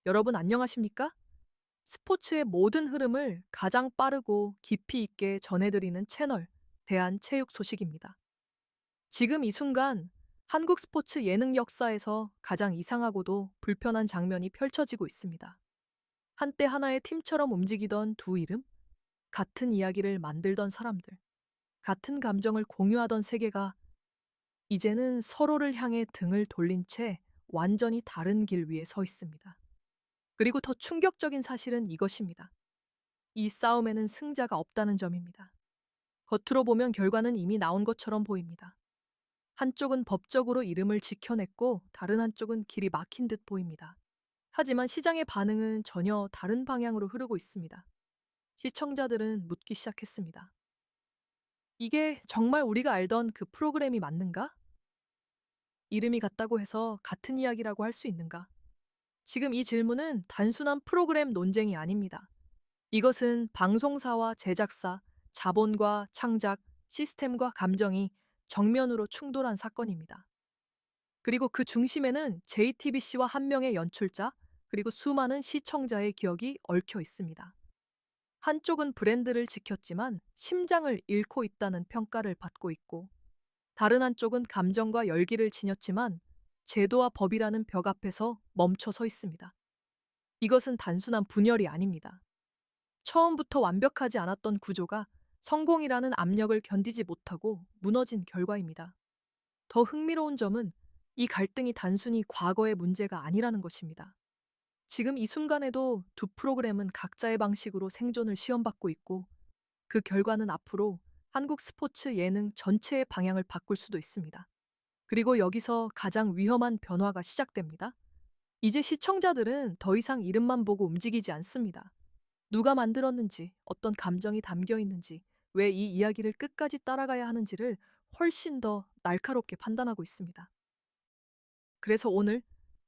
여러분 안녕하십니까? 스포츠의 모든 흐름을 가장 빠르고 깊이 있게 전해드리는 채널, 대한체육 소식입니다. 지금 이 순간 한국 스포츠 예능 역사에서 가장 이상하고도 불편한 장면이 펼쳐지고 있습니다. 한때 하나의 팀처럼 움직이던 두 이름, 같은 이야기를 만들던 사람들, 같은 감정을 공유하던 세계가 이제는 서로를 향해 등을 돌린 채 완전히 다른 길 위에 서 있습니다. 그리고 더 충격적인 사실은 이것입니다. 이 싸움에는 승자가 없다는 점입니다. 겉으로 보면 결과는 이미 나온 것처럼 보입니다. 한쪽은 법적으로 이름을 지켜냈고 다른 한쪽은 길이 막힌 듯 보입니다. 하지만 시장의 반응은 전혀 다른 방향으로 흐르고 있습니다. 시청자들은 묻기 시작했습니다. 이게 정말 우리가 알던 그 프로그램이 맞는가? 이름이 같다고 해서 같은 이야기라고 할 수 있는가? 지금 이 질문은 단순한 프로그램 논쟁이 아닙니다. 이것은 방송사와 제작사, 자본과 창작, 시스템과 감정이 정면으로 충돌한 사건입니다. 그리고 그 중심에는 JTBC와 한 명의 연출자, 그리고 수많은 시청자의 기억이 얽혀 있습니다. 한쪽은 브랜드를 지켰지만 심장을 잃고 있다는 평가를 받고 있고, 다른 한쪽은 감정과 열기를 지녔지만 제도와 법이라는 벽 앞에서 멈춰 서 있습니다. 이것은 단순한 분열이 아닙니다. 처음부터 완벽하지 않았던 구조가 성공이라는 압력을 견디지 못하고 무너진 결과입니다. 더 흥미로운 점은 이 갈등이 단순히 과거의 문제가 아니라는 것입니다. 지금 이 순간에도 두 프로그램은 각자의 방식으로 생존을 시험받고 있고 그 결과는 앞으로 한국 스포츠 예능 전체의 방향을 바꿀 수도 있습니다. 그리고 여기서 가장 위험한 변화가 시작됩니다. 이제 시청자들은 더 이상 이름만 보고 움직이지 않습니다. 누가 만들었는지, 어떤 감정이 담겨 있는지, 왜 이 이야기를 끝까지 따라가야 하는지를 훨씬 더 날카롭게 판단하고 있습니다. 그래서 오늘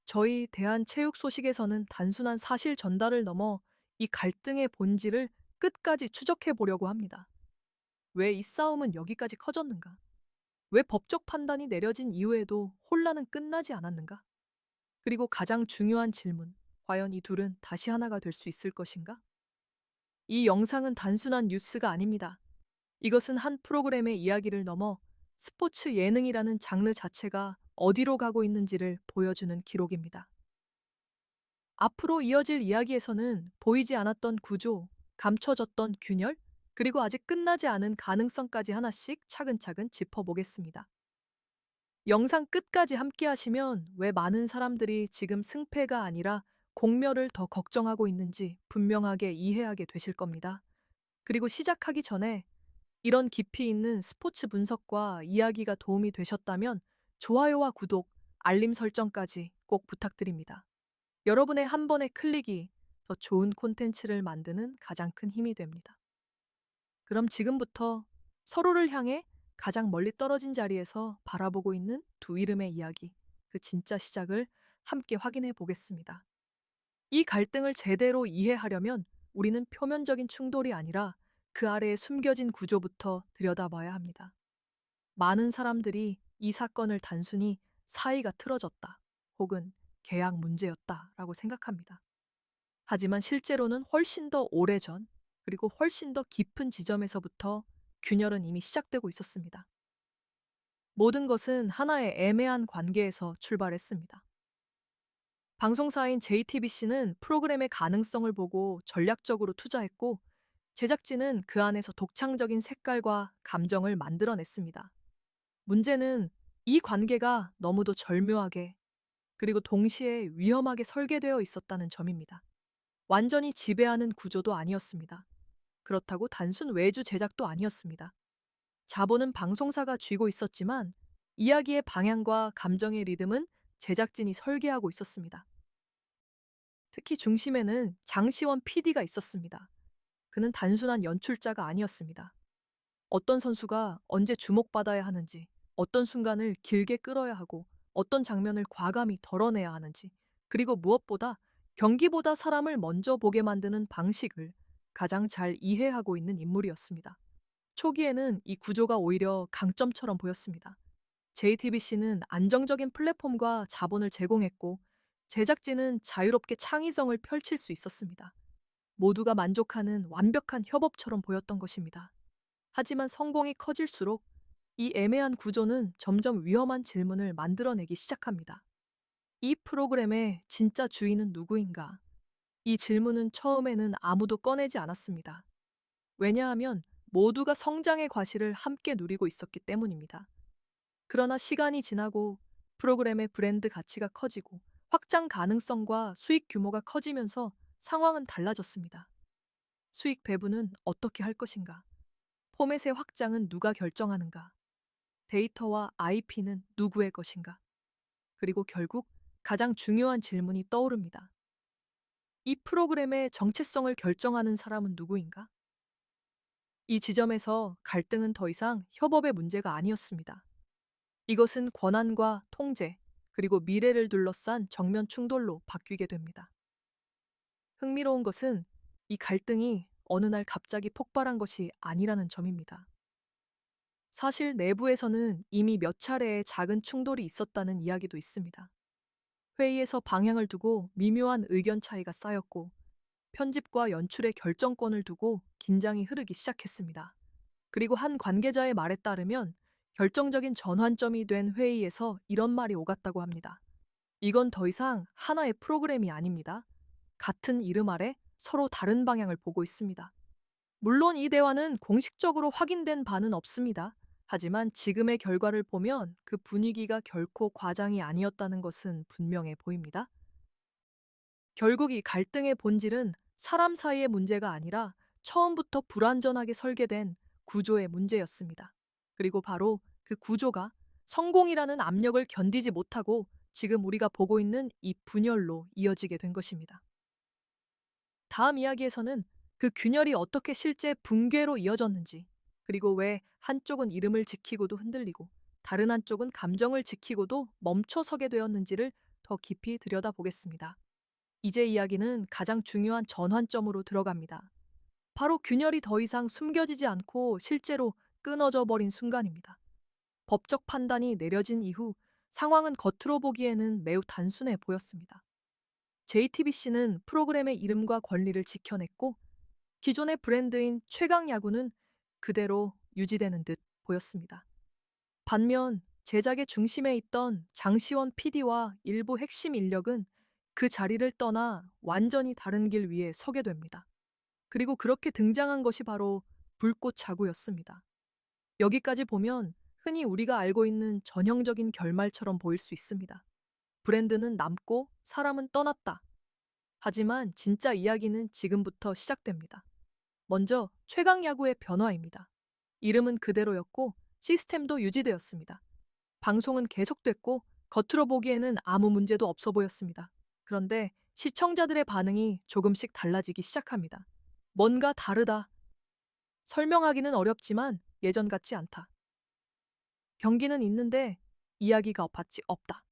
저희 대한체육 소식에서는 단순한 사실 전달을 넘어 이 갈등의 본질을 끝까지 추적해 보려고 합니다. 왜 이 싸움은 여기까지 커졌는가? 왜 법적 판단이 내려진 이후에도 혼란은 끝나지 않았는가? 그리고 가장 중요한 질문, 과연 이 둘은 다시 하나가 될 수 있을 것인가? 이 영상은 단순한 뉴스가 아닙니다. 이것은 한 프로그램의 이야기를 넘어 스포츠 예능이라는 장르 자체가 어디로 가고 있는지를 보여주는 기록입니다. 앞으로 이어질 이야기에서는 보이지 않았던 구조, 감춰졌던 균열, 그리고 아직 끝나지 않은 가능성까지 하나씩 차근차근 짚어보겠습니다. 영상 끝까지 함께 하시면 왜 많은 사람들이 지금 승패가 아니라 공멸을 더 걱정하고 있는지 분명하게 이해하게 되실 겁니다. 그리고 시작하기 전에 이런 깊이 있는 스포츠 분석과 이야기가 도움이 되셨다면 좋아요와 구독, 알림 설정까지 꼭 부탁드립니다. 여러분의 한 번의 클릭이 더 좋은 콘텐츠를 만드는 가장 큰 힘이 됩니다. 그럼 지금부터 서로를 향해 가장 멀리 떨어진 자리에서 바라보고 있는 두 이름의 이야기, 그 진짜 시작을 함께 확인해 보겠습니다. 이 갈등을 제대로 이해하려면 우리는 표면적인 충돌이 아니라 그 아래에 숨겨진 구조부터 들여다봐야 합니다. 많은 사람들이 이 사건을 단순히 사이가 틀어졌다 혹은 계약 문제였다라고 생각합니다. 하지만 실제로는 훨씬 더 오래전 그리고 훨씬 더 깊은 지점에서부터 균열은 이미 시작되고 있었습니다. 모든 것은 하나의 애매한 관계에서 출발했습니다. 방송사인 JTBC는 프로그램의 가능성을 보고 전략적으로 투자했고 제작진은 그 안에서 독창적인 색깔과 감정을 만들어냈습니다. 문제는 이 관계가 너무도 절묘하게 그리고 동시에 위험하게 설계되어 있었다는 점입니다. 완전히 지배하는 구조도 아니었습니다. 그렇다고 단순 외주 제작도 아니었습니다. 자본은 방송사가 쥐고 있었지만 이야기의 방향과 감정의 리듬은 제작진이 설계하고 있었습니다. 특히 중심에는 장시원 PD가 있었습니다. 그는 단순한 연출자가 아니었습니다. 어떤 선수가 언제 주목받아야 하는지, 어떤 순간을 길게 끌어야 하고, 어떤 장면을 과감히 덜어내야 하는지, 그리고 무엇보다 경기보다 사람을 먼저 보게 만드는 방식을 가장 잘 이해하고 있는 인물이었습니다. 초기에는 이 구조가 오히려 강점처럼 보였습니다. JTBC는 안정적인 플랫폼과 자본을 제공했고, 제작진은 자유롭게 창의성을 펼칠 수 있었습니다. 모두가 만족하는 완벽한 협업처럼 보였던 것입니다. 하지만 성공이 커질수록 이 애매한 구조는 점점 위험한 질문을 만들어내기 시작합니다. 이 프로그램의 진짜 주인은 누구인가? 이 질문은 처음에는 아무도 꺼내지 않았습니다. 왜냐하면 모두가 성장의 과실을 함께 누리고 있었기 때문입니다. 그러나 시간이 지나고 프로그램의 브랜드 가치가 커지고 확장 가능성과 수익 규모가 커지면서 상황은 달라졌습니다. 수익 배분은 어떻게 할 것인가? 포맷의 확장은 누가 결정하는가? 데이터와 IP는 누구의 것인가? 그리고 결국 가장 중요한 질문이 떠오릅니다. 이 프로그램의 정체성을 결정하는 사람은 누구인가? 이 지점에서 갈등은 더 이상 협업의 문제가 아니었습니다. 이것은 권한과 통제, 그리고 미래를 둘러싼 정면 충돌로 바뀌게 됩니다. 흥미로운 것은 이 갈등이 어느 날 갑자기 폭발한 것이 아니라는 점입니다. 사실 내부에서는 이미 몇 차례의 작은 충돌이 있었다는 이야기도 있습니다. 회의에서 방향을 두고 미묘한 의견 차이가 쌓였고, 편집과 연출의 결정권을 두고 긴장이 흐르기 시작했습니다. 그리고 한 관계자의 말에 따르면 결정적인 전환점이 된 회의에서 이런 말이 오갔다고 합니다. 이건 더 이상 하나의 프로그램이 아닙니다. 같은 이름 아래 서로 다른 방향을 보고 있습니다. 물론 이 대화는 공식적으로 확인된 바는 없습니다. 하지만 지금의 결과를 보면 그 분위기가 결코 과장이 아니었다는 것은 분명해 보입니다. 결국 이 갈등의 본질은 사람 사이의 문제가 아니라 처음부터 불완전하게 설계된 구조의 문제였습니다. 그리고 바로 그 구조가 성공이라는 압력을 견디지 못하고 지금 우리가 보고 있는 이 분열로 이어지게 된 것입니다. 다음 이야기에서는 그 균열이 어떻게 실제 붕괴로 이어졌는지, 그리고 왜 한쪽은 이름을 지키고도 흔들리고 다른 한쪽은 감정을 지키고도 멈춰서게 되었는지를 더 깊이 들여다보겠습니다. 이제 이야기는 가장 중요한 전환점으로 들어갑니다. 바로 균열이 더 이상 숨겨지지 않고 실제로 끊어져 버린 순간입니다. 법적 판단이 내려진 이후 상황은 겉으로 보기에는 매우 단순해 보였습니다. JTBC는 프로그램의 이름과 권리를 지켜냈고, 기존의 브랜드인 최강야구는 그대로 유지되는 듯 보였습니다. 반면 제작의 중심에 있던 장시원 PD와 일부 핵심 인력은 그 자리를 떠나 완전히 다른 길 위에 서게 됩니다. 그리고 그렇게 등장한 것이 바로 불꽃 자구였습니다. 여기까지 보면 흔히 우리가 알고 있는 전형적인 결말처럼 보일 수 있습니다. 브랜드는 남고 사람은 떠났다. 하지만 진짜 이야기는 지금부터 시작됩니다. 먼저 최강야구의 변화입니다. 이름은 그대로였고 시스템도 유지되었습니다. 방송은 계속됐고 겉으로 보기에는 아무 문제도 없어 보였습니다. 그런데 시청자들의 반응이 조금씩 달라지기 시작합니다. 뭔가 다르다. 설명하기는 어렵지만 예전 같지 않다. 경기는 있는데 이야기가 밭이 없다.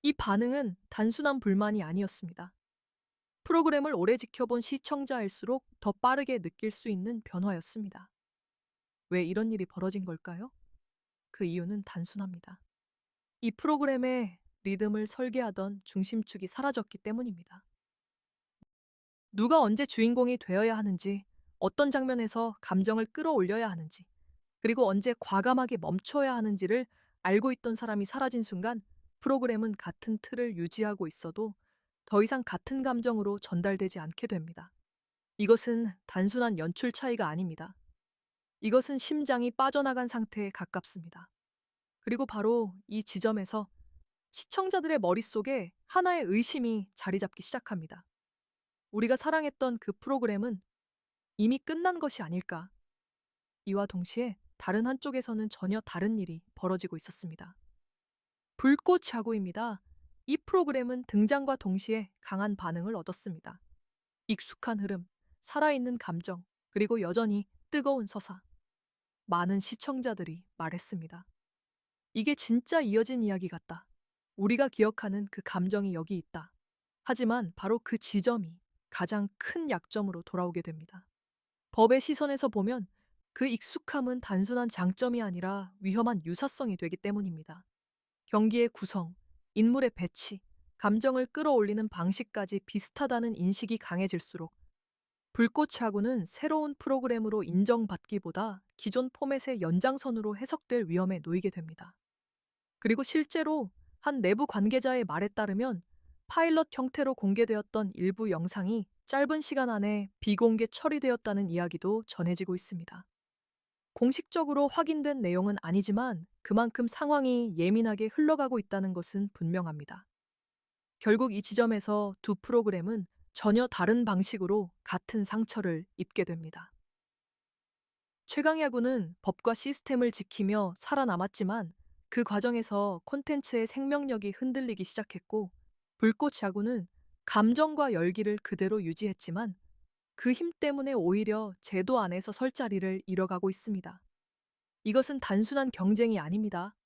이 반응은 단순한 불만이 아니었습니다. 프로그램을 오래 지켜본 시청자일수록 더 빠르게 느낄 수 있는 변화였습니다. 왜 이런 일이 벌어진 걸까요? 그 이유는 단순합니다. 이 프로그램의 리듬을 설계하던 중심축이 사라졌기 때문입니다. 누가 언제 주인공이 되어야 하는지, 어떤 장면에서 감정을 끌어올려야 하는지, 그리고 언제 과감하게 멈춰야 하는지를 알고 있던 사람이 사라진 순간 프로그램은 같은 틀을 유지하고 있어도 더 이상 같은 감정으로 전달되지 않게 됩니다. 이것은 단순한 연출 차이가 아닙니다. 이것은 심장이 빠져나간 상태에 가깝습니다. 그리고 바로 이 지점에서 시청자들의 머릿속에 하나의 의심이 자리 잡기 시작합니다. 우리가 사랑했던 그 프로그램은 이미 끝난 것이 아닐까? 이와 동시에 다른 한쪽에서는 전혀 다른 일이 벌어지고 있었습니다. 불꽃 자구입니다. 이 프로그램은 등장과 동시에 강한 반응을 얻었습니다. 익숙한 흐름, 살아있는 감정, 그리고 여전히 뜨거운 서사. 많은 시청자들이 말했습니다. 이게 진짜 이어진 이야기 같다. 우리가 기억하는 그 감정이 여기 있다. 하지만 바로 그 지점이 가장 큰 약점으로 돌아오게 됩니다. 법의 시선에서 보면 그 익숙함은 단순한 장점이 아니라 위험한 유사성이 되기 때문입니다. 경기의 구성, 인물의 배치, 감정을 끌어올리는 방식까지 비슷하다는 인식이 강해질수록 불꽃차고는 새로운 프로그램으로 인정받기보다 기존 포맷의 연장선으로 해석될 위험에 놓이게 됩니다. 그리고 실제로 한 내부 관계자의 말에 따르면 파일럿 형태로 공개되었던 일부 영상이 짧은 시간 안에 비공개 처리되었다는 이야기도 전해지고 있습니다. 공식적으로 확인된 내용은 아니지만 그만큼 상황이 예민하게 흘러가고 있다는 것은 분명합니다. 결국 이 지점에서 두 프로그램은 전혀 다른 방식으로 같은 상처를 입게 됩니다. 최강야구는 법과 시스템을 지키며 살아남았지만 그 과정에서 콘텐츠의 생명력이 흔들리기 시작했고, 불꽃야구는 감정과 열기를 그대로 유지했지만 그 힘 때문에 오히려 제도 안에서 설 자리를 잃어가고 있습니다. 이것은 단순한 경쟁이 아닙니다.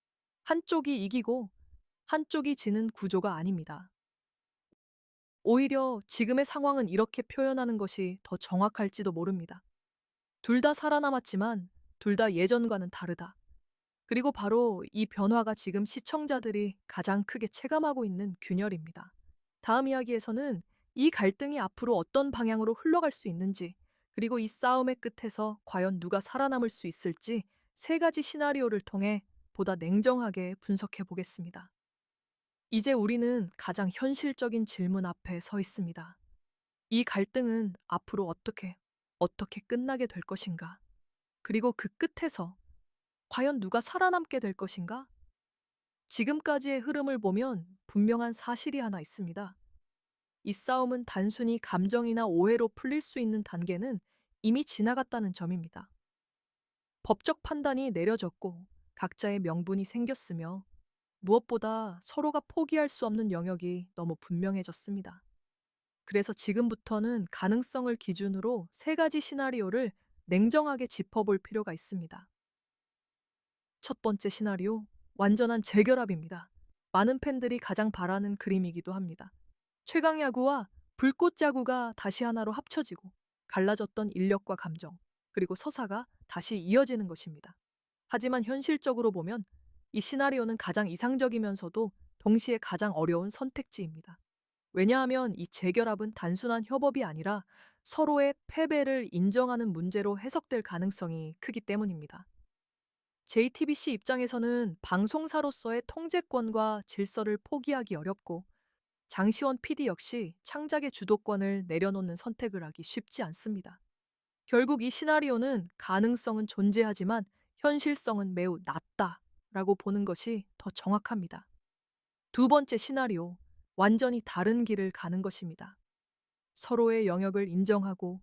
한쪽이 이기고 한쪽이 지는 구조가 아닙니다. 오히려 지금의 상황은 이렇게 표현하는 것이 더 정확할지도 모릅니다. 둘 다 살아남았지만 둘 다 예전과는 다르다. 그리고 바로 이 변화가 지금 시청자들이 가장 크게 체감하고 있는 균열입니다. 다음 이야기에서는 이 갈등이 앞으로 어떤 방향으로 흘러갈 수 있는지, 그리고 이 싸움의 끝에서 과연 누가 살아남을 수 있을지 세 가지 시나리오를 통해 보다 냉정하게 분석해 보겠습니다. 이제 우리는 가장 현실적인 질문 앞에 서 있습니다. 이 갈등은 앞으로 어떻게 끝나게 될 것인가? 그리고 그 끝에서 과연 누가 살아남게 될 것인가? 지금까지의 흐름을 보면 분명한 사실이 하나 있습니다. 이 싸움은 단순히 감정이나 오해로 풀릴 수 있는 단계는 이미 지나갔다는 점입니다. 법적 판단이 내려졌고 각자의 명분이 생겼으며 무엇보다 서로가 포기할 수 없는 영역이 너무 분명해졌습니다. 그래서 지금부터는 가능성을 기준으로 세 가지 시나리오를 냉정하게 짚어볼 필요가 있습니다. 첫 번째 시나리오, 완전한 재결합입니다. 많은 팬들이 가장 바라는 그림이기도 합니다. 최강야구와 불꽃야구가 다시 하나로 합쳐지고 갈라졌던 인력과 감정, 그리고 서사가 다시 이어지는 것입니다. 하지만 현실적으로 보면 이 시나리오는 가장 이상적이면서도 동시에 가장 어려운 선택지입니다. 왜냐하면 이 재결합은 단순한 협업이 아니라 서로의 패배를 인정하는 문제로 해석될 가능성이 크기 때문입니다. JTBC 입장에서는 방송사로서의 통제권과 질서를 포기하기 어렵고, 장시원 PD 역시 창작의 주도권을 내려놓는 선택을 하기 쉽지 않습니다. 결국 이 시나리오는 가능성은 존재하지만 현실성은 매우 낮다라고 보는 것이 더 정확합니다. 두 번째 시나리오, 완전히 다른 길을 가는 것입니다. 서로의 영역을 인정하고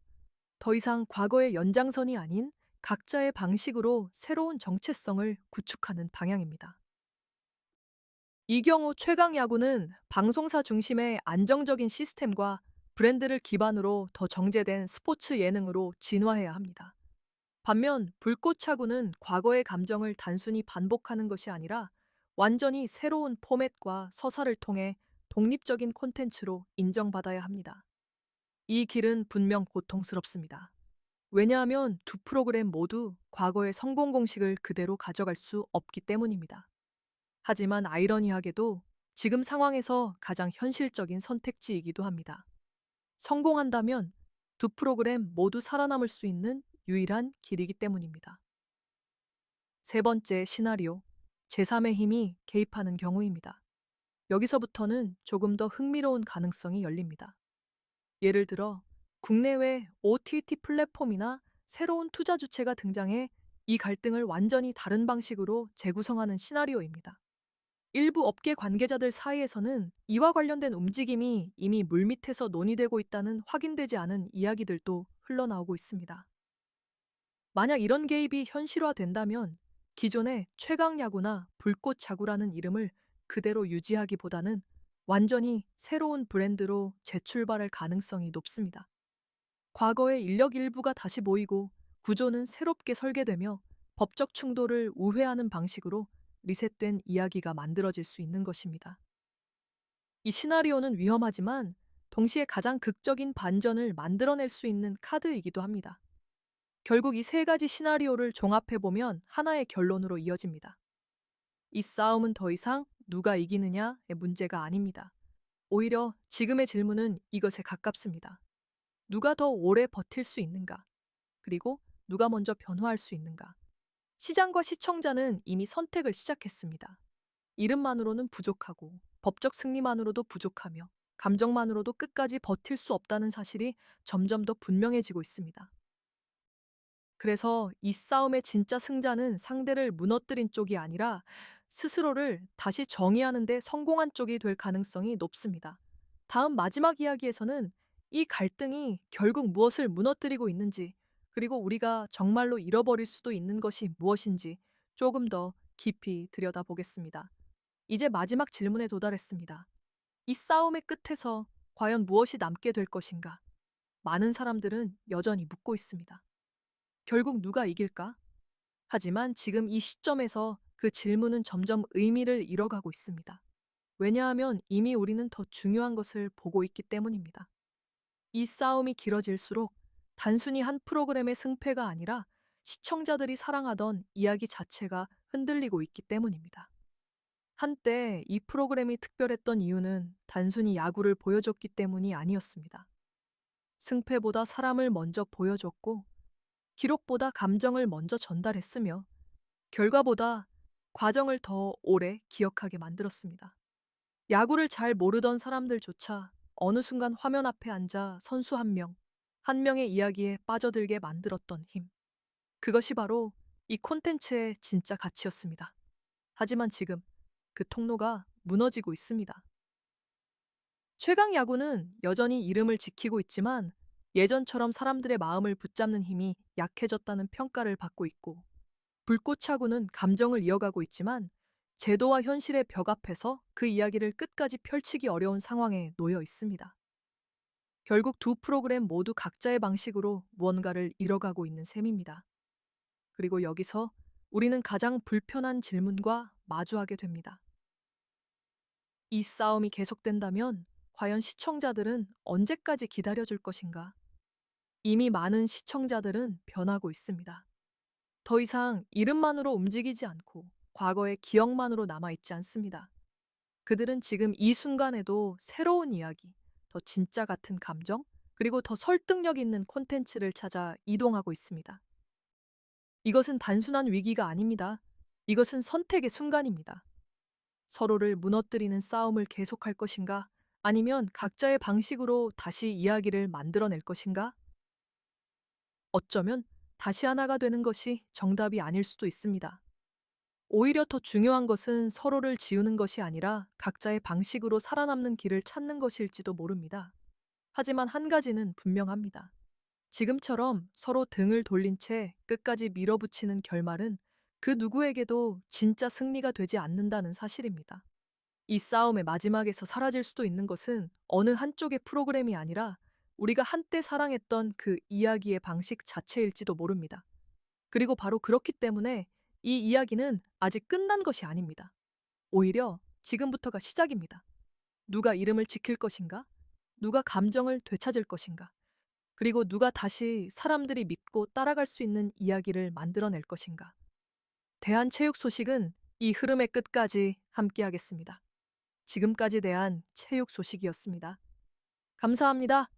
더 이상 과거의 연장선이 아닌 각자의 방식으로 새로운 정체성을 구축하는 방향입니다. 이 경우 최강야구는 방송사 중심의 안정적인 시스템과 브랜드를 기반으로 더 정제된 스포츠 예능으로 진화해야 합니다. 반면 불꽃차구는 과거의 감정을 단순히 반복하는 것이 아니라 완전히 새로운 포맷과 서사를 통해 독립적인 콘텐츠로 인정받아야 합니다. 이 길은 분명 고통스럽습니다. 왜냐하면 두 프로그램 모두 과거의 성공 공식을 그대로 가져갈 수 없기 때문입니다. 하지만 아이러니하게도 지금 상황에서 가장 현실적인 선택지이기도 합니다. 성공한다면 두 프로그램 모두 살아남을 수 있는 유일한 길이기 때문입니다. 세 번째 시나리오, 제3의 힘이 개입하는 경우입니다. 여기서부터는 조금 더 흥미로운 가능성이 열립니다. 예를 들어 국내외 OTT 플랫폼이나 새로운 투자 주체가 등장해 이 갈등을 완전히 다른 방식으로 재구성하는 시나리오입니다. 일부 업계 관계자들 사이에서는 이와 관련된 움직임이 이미 물밑에서 논의되고 있다는 확인되지 않은 이야기들도 흘러나오고 있습니다. 만약 이런 개입이 현실화된다면 기존의 최강야구나 불꽃야구라는 이름을 그대로 유지하기보다는 완전히 새로운 브랜드로 재출발할 가능성이 높습니다. 과거의 인력 일부가 다시 모이고 구조는 새롭게 설계되며 법적 충돌을 우회하는 방식으로 리셋된 이야기가 만들어질 수 있는 것입니다. 이 시나리오는 위험하지만 동시에 가장 극적인 반전을 만들어낼 수 있는 카드이기도 합니다. 결국 이 세 가지 시나리오를 종합해보면 하나의 결론으로 이어집니다. 이 싸움은 더 이상 누가 이기느냐의 문제가 아닙니다. 오히려 지금의 질문은 이것에 가깝습니다. 누가 더 오래 버틸 수 있는가? 그리고 누가 먼저 변화할 수 있는가? 시장과 시청자는 이미 선택을 시작했습니다. 이름만으로는 부족하고, 법적 승리만으로도 부족하며, 감정만으로도 끝까지 버틸 수 없다는 사실이 점점 더 분명해지고 있습니다. 그래서 이 싸움의 진짜 승자는 상대를 무너뜨린 쪽이 아니라 스스로를 다시 정의하는 데 성공한 쪽이 될 가능성이 높습니다. 다음 마지막 이야기에서는 이 갈등이 결국 무엇을 무너뜨리고 있는지, 그리고 우리가 정말로 잃어버릴 수도 있는 것이 무엇인지 조금 더 깊이 들여다보겠습니다. 이제 마지막 질문에 도달했습니다. 이 싸움의 끝에서 과연 무엇이 남게 될 것인가? 많은 사람들은 여전히 묻고 있습니다. 결국 누가 이길까? 하지만 지금 이 시점에서 그 질문은 점점 의미를 잃어가고 있습니다. 왜냐하면 이미 우리는 더 중요한 것을 보고 있기 때문입니다. 이 싸움이 길어질수록 단순히 한 프로그램의 승패가 아니라 시청자들이 사랑하던 이야기 자체가 흔들리고 있기 때문입니다. 한때 이 프로그램이 특별했던 이유는 단순히 야구를 보여줬기 때문이 아니었습니다. 승패보다 사람을 먼저 보여줬고, 기록보다 감정을 먼저 전달했으며, 결과보다 과정을 더 오래 기억하게 만들었습니다. 야구를 잘 모르던 사람들조차 어느 순간 화면 앞에 앉아 선수 한 명, 한 명의 이야기에 빠져들게 만들었던 힘. 그것이 바로 이 콘텐츠의 진짜 가치였습니다. 하지만 지금 그 통로가 무너지고 있습니다. 최강 야구는 여전히 이름을 지키고 있지만 예전처럼 사람들의 마음을 붙잡는 힘이 약해졌다는 평가를 받고 있고, 불꽃차구는 감정을 이어가고 있지만 제도와 현실의 벽 앞에서 그 이야기를 끝까지 펼치기 어려운 상황에 놓여 있습니다. 결국 두 프로그램 모두 각자의 방식으로 무언가를 이뤄가고 있는 셈입니다. 그리고 여기서 우리는 가장 불편한 질문과 마주하게 됩니다. 이 싸움이 계속된다면 과연 시청자들은 언제까지 기다려줄 것인가? 이미 많은 시청자들은 변하고 있습니다. 더 이상 이름만으로 움직이지 않고 과거의 기억만으로 남아있지 않습니다. 그들은 지금 이 순간에도 새로운 이야기, 더 진짜 같은 감정, 그리고 더 설득력 있는 콘텐츠를 찾아 이동하고 있습니다. 이것은 단순한 위기가 아닙니다. 이것은 선택의 순간입니다. 서로를 무너뜨리는 싸움을 계속할 것인가? 아니면 각자의 방식으로 다시 이야기를 만들어낼 것인가? 어쩌면 다시 하나가 되는 것이 정답이 아닐 수도 있습니다. 오히려 더 중요한 것은 서로를 지우는 것이 아니라 각자의 방식으로 살아남는 길을 찾는 것일지도 모릅니다. 하지만 한 가지는 분명합니다. 지금처럼 서로 등을 돌린 채 끝까지 밀어붙이는 결말은 그 누구에게도 진짜 승리가 되지 않는다는 사실입니다. 이 싸움의 마지막에서 사라질 수도 있는 것은 어느 한쪽의 프로그램이 아니라 우리가 한때 사랑했던 그 이야기의 방식 자체일지도 모릅니다. 그리고 바로 그렇기 때문에 이 이야기는 아직 끝난 것이 아닙니다. 오히려 지금부터가 시작입니다. 누가 이름을 지킬 것인가? 누가 감정을 되찾을 것인가? 그리고 누가 다시 사람들이 믿고 따라갈 수 있는 이야기를 만들어낼 것인가? 대한체육 소식은 이 흐름의 끝까지 함께하겠습니다. 지금까지 대한 체육 소식이었습니다. 감사합니다.